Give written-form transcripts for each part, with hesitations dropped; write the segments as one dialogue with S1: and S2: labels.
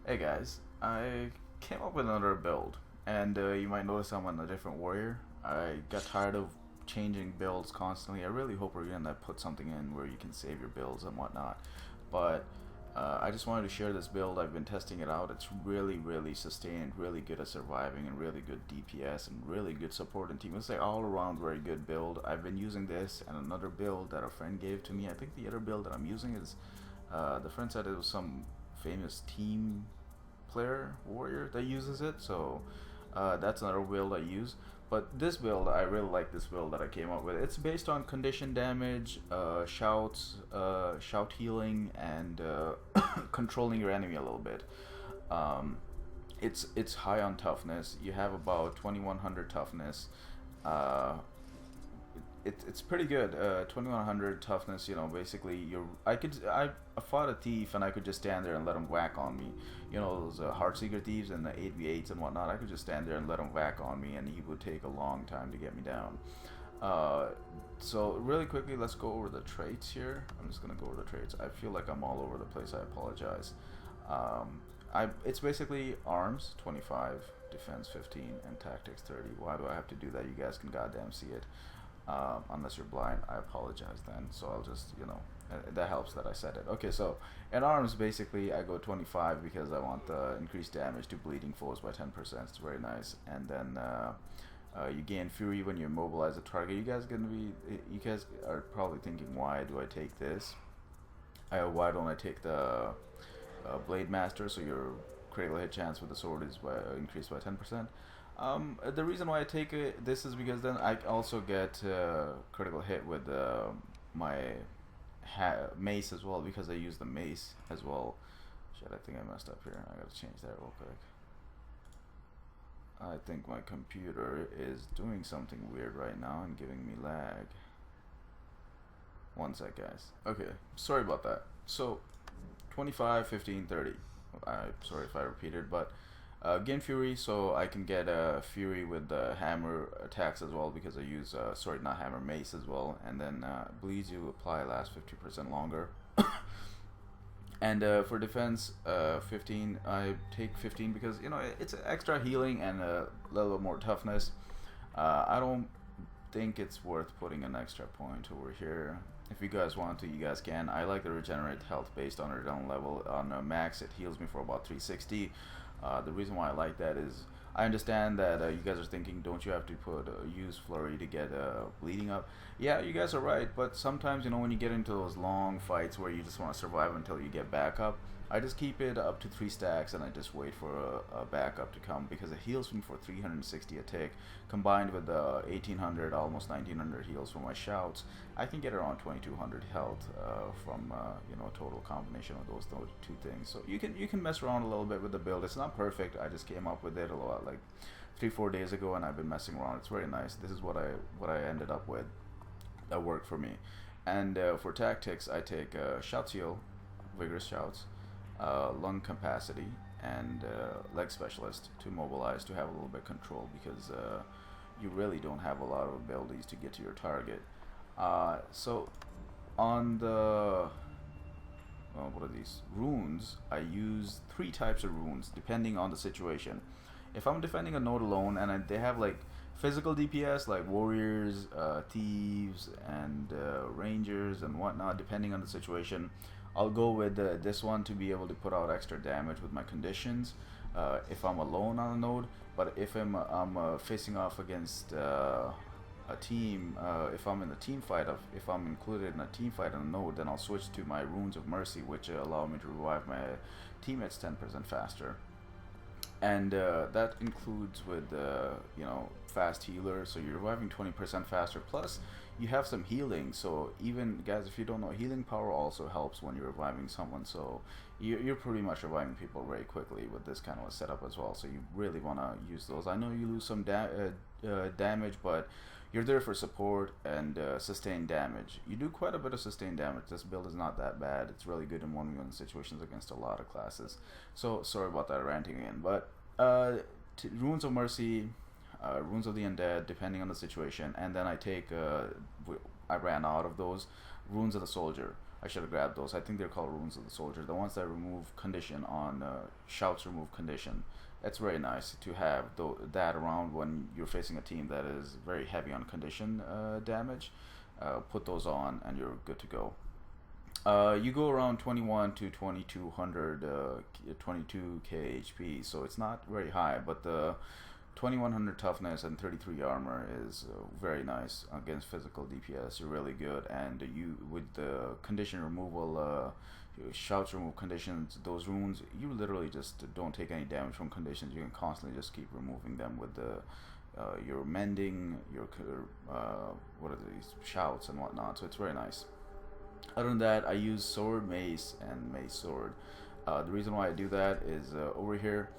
S1: Hey guys, I came up with another build, and you might notice I'm on a different warrior. I got tired of changing builds constantly. I really hope we're gonna put something in where you can save your builds and whatnot. But I just wanted to share this build. I've been testing it out. It's really sustained, really good at surviving, and really good DPS, and really good support and team. It's like all around very good build. I've been using this and another build that a friend gave to me. I think the other build that I'm using is the friend said it was some famous team player warrior that uses it, so that's another build I use. But this build, I really like this build that I came up with. It's based on condition damage, shouts, shout healing, and controlling your enemy a little bit. Um, it's high on toughness. You have about 2100 toughness. Uh, it's pretty good. 2100 toughness. You know, basically, I fought a thief and I could just stand there and let him whack on me. You know, those Heartseeker thieves and the 8v8s and whatnot. I could just stand there and let him whack on me, and he would take a long time to get me down. Uh, so really quickly, let's go over the traits here. I'm just gonna go over the traits. I feel like I'm all over the place. I apologize. It's basically arms 25, defense 15, and tactics 30. Why do I have to do that? You guys can goddamn see it. Unless you're blind, I apologize then. So I'll just, that helps that I said it. Okay, so in arms, basically, I go 25 because I want the increased damage to bleeding foes by 10%. It's very nice. And then you gain fury when you immobilize a target. You guys are probably thinking, why do I take this? Why don't I take the Blade Master, so your critical hit chance with the sword is increased by 10%. The reason why I take this is because then I also get critical hit with my mace as well, because I use the mace as well. Shit, I think I messed up here. I gotta change that real quick. I think my computer is doing something weird right now and giving me lag. One sec, guys. Okay, sorry about that. So 25, 15, 30. I'm sorry if I repeated, but gain fury, so I can get fury with the hammer attacks as well, because I use sorry, not hammer, mace as well. And then bleeds you apply lasts 50% longer. And for defense 15, I take 15 because it's extra healing and a little bit more toughness. I don't think it's worth putting an extra point over here. If you guys want to, you guys can. I like to regenerate health based on your down level. On max, it heals me for about 360. The reason why I like that is I understand that you guys are thinking, don't you have to use flurry to get bleeding up? Yeah, you guys are right, but sometimes when you get into those long fights where you just want to survive until you get back up, I just keep it up to 3 stacks and I just wait for a backup to come, because it heals me for 360 a tick, combined with the 1800, almost 1900 heals from my shouts. I can get around 2200 health from a total combination of those two things. So you can mess around a little bit with the build. It's not perfect. I just came up with it a lot, like 3-4 days ago, and I've been messing around. It's very nice. This is what I ended up with. That worked for me. And for tactics, I take shout heal, vigorous shouts, lung capacity, and leg specialist to mobilize, to have a little bit of control, because you really don't have a lot of abilities to get to your target. So on the what are these runes, I use 3 types of runes depending on the situation. If I'm defending a node alone and they have like physical DPS like warriors, thieves, and rangers and whatnot, depending on the situation, I'll go with this one to be able to put out extra damage with my conditions if I'm alone on a node. But if I'm facing off against a team, if I'm in a team fight, if I'm included in a team fight on a node, then I'll switch to my runes of mercy, which allow me to revive my teammates 10% faster. And that includes with fast healer, so you're reviving 20% faster, plus you have some healing. So even guys, if you don't know, healing power also helps when you're reviving someone, so you're pretty much reviving people very quickly with this kind of a setup as well. So you really want to use those. I know you lose some damage, but you're there for support and sustained damage. You do quite a bit of sustained damage. This build is not that bad. It's really good in 1v1 situations against a lot of classes. So sorry about that ranting again. But Runes of Mercy, Runes of the Undead, depending on the situation. And then I take, I ran out of those, Runes of the Soldier. I should have grabbed those. I think they're called Runes of the Soldier. The ones that remove condition on shouts remove condition. It's very nice to have that around when you're facing a team that is very heavy on condition damage. Put those on and you're good to go. You go around 21 to 2200, 22k HP, so it's not very high, but the 2100 toughness and 33 armor is very nice against physical DPS. You're really good, and you with the condition removal, shouts remove conditions, those runes, you literally just don't take any damage from conditions. You can constantly just keep removing them with the your mending, your what are these shouts and whatnot. So it's very nice. Other than that, I use sword, mace, and mace sword. The reason why I do that is over here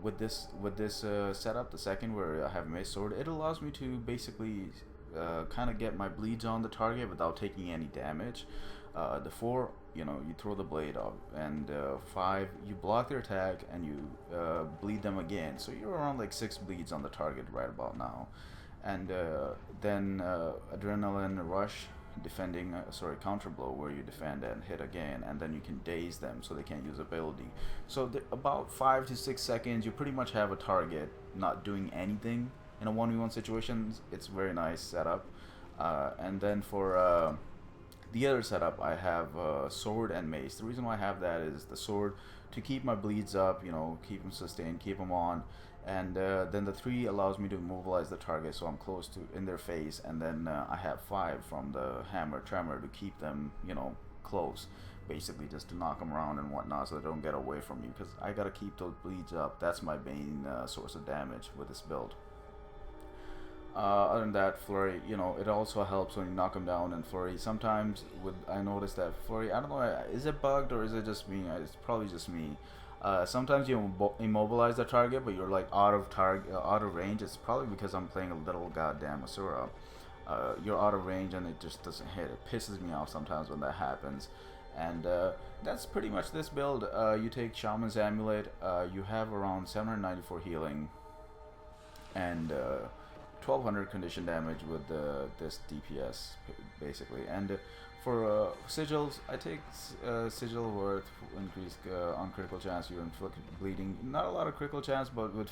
S1: with this setup, the second where I have mace sword, it allows me to basically kind of get my bleeds on the target without taking any damage. The 4, you know, you throw the blade off, and 5, you block their attack and you bleed them again. So you're around like 6 bleeds on the target right about now. And then adrenaline rush, defending counter blow, where you defend and hit again, and then you can daze them so they can't use ability. So about 5 to 6 seconds you pretty much have a target not doing anything in a 1v1 situations. It's very nice setup. And then for the other setup, I have sword and mace. The reason why I have that is the sword to keep my bleeds up, you know, keep them sustained, keep them on. And then the 3 allows me to immobilize the target, so I'm close to in their face. And then I have 5 from the hammer tremor to keep them, you know, close, basically just to knock them around and whatnot, so they don't get away from me, because I gotta keep those bleeds up. That's my main source of damage with this build. Other than that, flurry, you know, it also helps when you knock them down. And flurry, sometimes I noticed that flurry, I don't know, is it bugged or is it just me? It's probably just me. Sometimes you immobilize the target, but you're like out of range. It's probably because I'm playing a little goddamn Asura. You're out of range and it just doesn't hit. It pisses me off sometimes when that happens. And that's pretty much this build. You take Shaman's Amulet. You have around 794 healing and 1200 condition damage with this DPS basically. And for sigils, I take sigil worth increased on critical chance. You inflict bleeding. Not a lot of critical chance, but with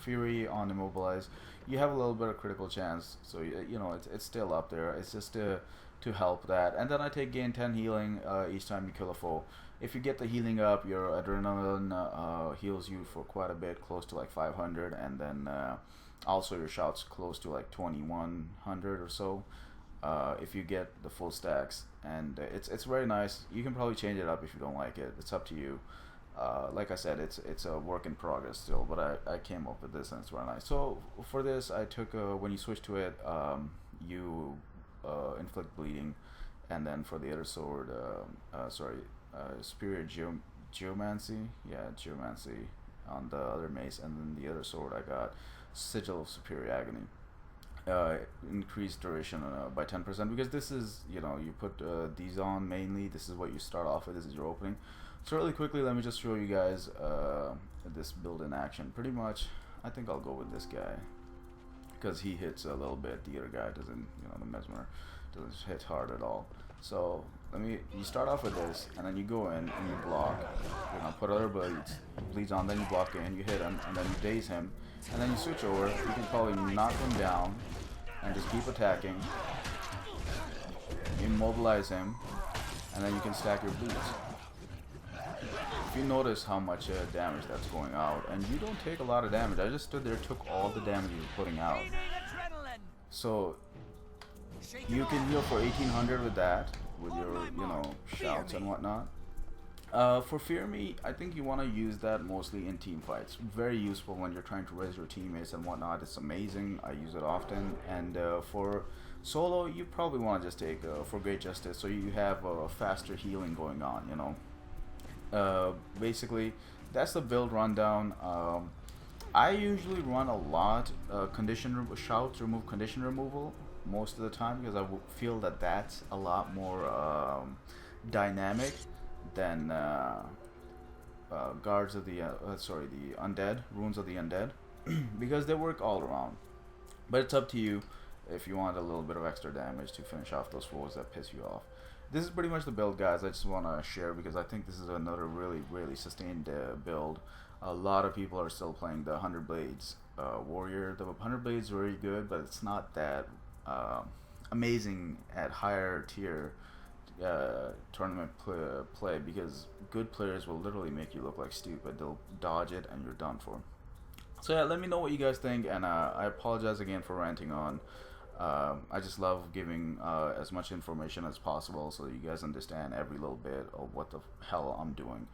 S1: fury on immobilize, you have a little bit of critical chance. So you know it's still up there. It's just to help that. And then I take gain 10 healing each time you kill a foe. If you get the healing up, your adrenaline heals you for quite a bit, close to like 500, and then also your shouts close to like 2100 or so. If you get the full stacks, and it's very nice. You can probably change it up if you don't like it. It's up to you. Like I said, it's a work in progress still, but I came up with this and it's very nice. So for this, I took when you switch to it, you inflict bleeding, and then for the other sword, superior geomancy, geomancy on the other mace, and then the other sword I got sigil of superior agony. Increased duration by 10%, because this is, you know, you put these on mainly. This is what you start off with. This is your opening. So really quickly, let me just show you guys this build in action. Pretty much, I think I'll go with this guy because he hits a little bit. The other guy doesn't, you know, the mesmer doesn't hit hard at all. So you start off with this, and then you go in and you block. You know, put other bleeds on, then you block in, you hit him, and then you daze him, and then you switch over. You can probably knock him down and just keep attacking. Immobilize him, and then you can stack your bleeds. If you notice how much damage that's going out, and you don't take a lot of damage. I just stood there, took all the damage you were putting out. So you can heal for 1800 with that, with your, you know, shouts and whatnot. For Fear Me, I think you want to use that mostly in team fights. Very useful when you're trying to raise your teammates and whatnot. It's amazing. I use it often. And for solo, you probably want to just take for Great Justice, so you have faster healing going on, you know. Basically, that's the build rundown. I usually run a lot shouts, remove condition removal most of the time, because I feel that that's a lot more dynamic than guards of the the undead, runes of the undead, because they work all around. But it's up to you if you want a little bit of extra damage to finish off those foes that piss you off. this is pretty much the build, guys. I just want to share because I think this is another really sustained build. A lot of people are still playing the 100 Blades Warrior. The 100 Blades is very good, but it's not that amazing at higher tier tournament play because good players will literally make you look like stupid. They'll dodge it and you're done for. So yeah, let me know what you guys think, and I apologize again for ranting on. I just love giving as much information as possible so that you guys understand every little bit of what the hell I'm doing.